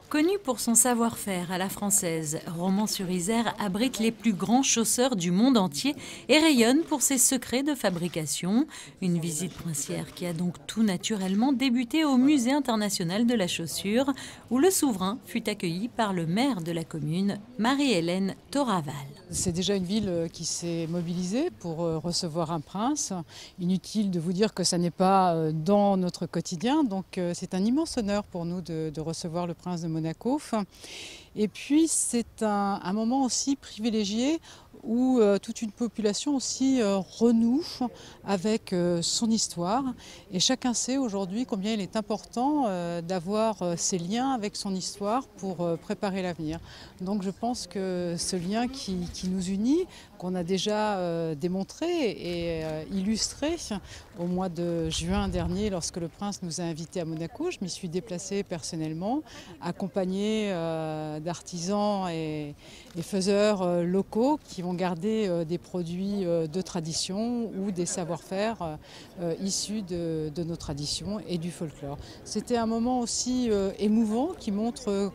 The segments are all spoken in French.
Connu pour son savoir-faire à la française, Romans-sur-Isère abrite les plus grands chausseurs du monde entier et rayonne pour ses secrets de fabrication. Une visite princière qui a donc tout naturellement débuté au Musée international de la chaussure, où le souverain fut accueilli par le maire de la commune, Marie-Hélène Toraval. C'est déjà une ville qui s'est mobilisée pour recevoir un prince. Inutile de vous dire que ça n'est pas dans notre quotidien, donc c'est un immense honneur pour nous de recevoir le prince de Monaco. Et puis c'est un moment aussi privilégié où toute une population aussi renoue avec son histoire. Et chacun sait aujourd'hui combien il est important d'avoir ces liens avec son histoire pour préparer l'avenir. Donc je pense que ce lien qui nous unit, qu'on a déjà démontré et illustré au mois de juin dernier lorsque le prince nous a invités à Monaco. Je m'y suis déplacée personnellement, accompagnée d'artisans et faiseurs locaux qui vont garder des produits de tradition ou des savoir-faire issus de nos traditions et du folklore. C'était un moment aussi émouvant qui montre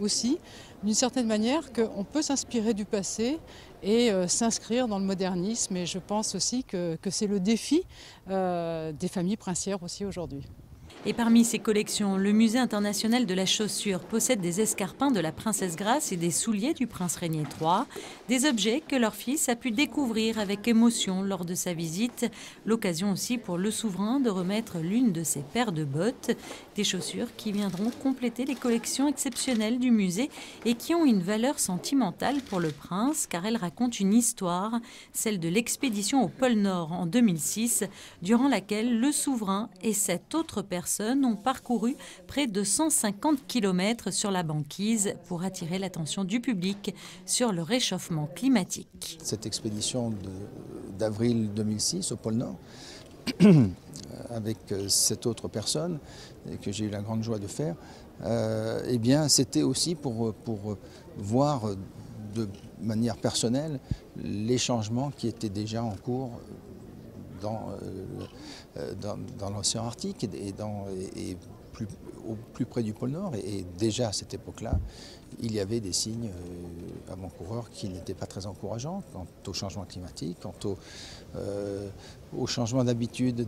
aussi d'une certaine manière qu'on peut s'inspirer du passé et s'inscrire dans le modernisme. Et je pense aussi que c'est le défi des familles princières aussi aujourd'hui. Et parmi ses collections, le Musée international de la chaussure possède des escarpins de la princesse Grace et des souliers du prince Régnier III, des objets que leur fils a pu découvrir avec émotion lors de sa visite. L'occasion aussi pour le souverain de remettre l'une de ses paires de bottes, des chaussures qui viendront compléter les collections exceptionnelles du musée et qui ont une valeur sentimentale pour le prince car elles racontent une histoire, celle de l'expédition au pôle Nord en 2006, durant laquelle le souverain et 7 autres personnes ont parcouru près de 150 km sur la banquise pour attirer l'attention du public sur le réchauffement climatique. Cette expédition d'avril 2006 au pôle Nord, avec 7 autres personnes que j'ai eu la grande joie de faire, eh bien, c'était aussi pour voir de manière personnelle les changements qui étaient déjà en cours dans l'océan Arctique et au plus près du pôle Nord. Et déjà à cette époque-là, il y avait des signes avant-coureurs qui n'étaient pas très encourageants quant au changement climatique, quant au changement d'habitude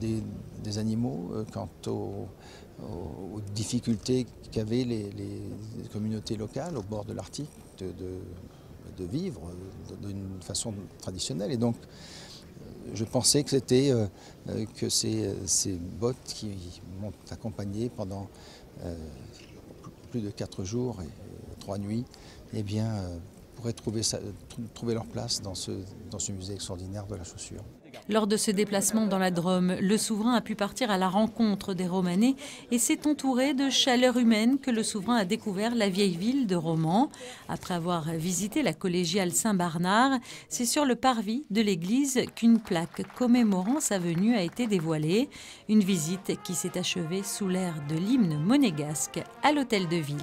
des animaux, quant aux difficultés qu'avaient les communautés locales au bord de l'Arctique de vivre d'une façon traditionnelle. Et donc, je pensais que c'était que ces bottes qui m'ont accompagné pendant plus de 4 jours et 3 nuits, eh bien, pourraient trouver leur place dans ce musée extraordinaire de la chaussure. Lors de ce déplacement dans la Drôme, le souverain a pu partir à la rencontre des Romanais et s'est entouré de chaleur humaine que le souverain a découvert la vieille ville de Romans. Après avoir visité la collégiale Saint-Barnard, c'est sur le parvis de l'église qu'une plaque commémorant sa venue a été dévoilée. Une visite qui s'est achevée sous l'air de l'hymne monégasque à l'hôtel de ville.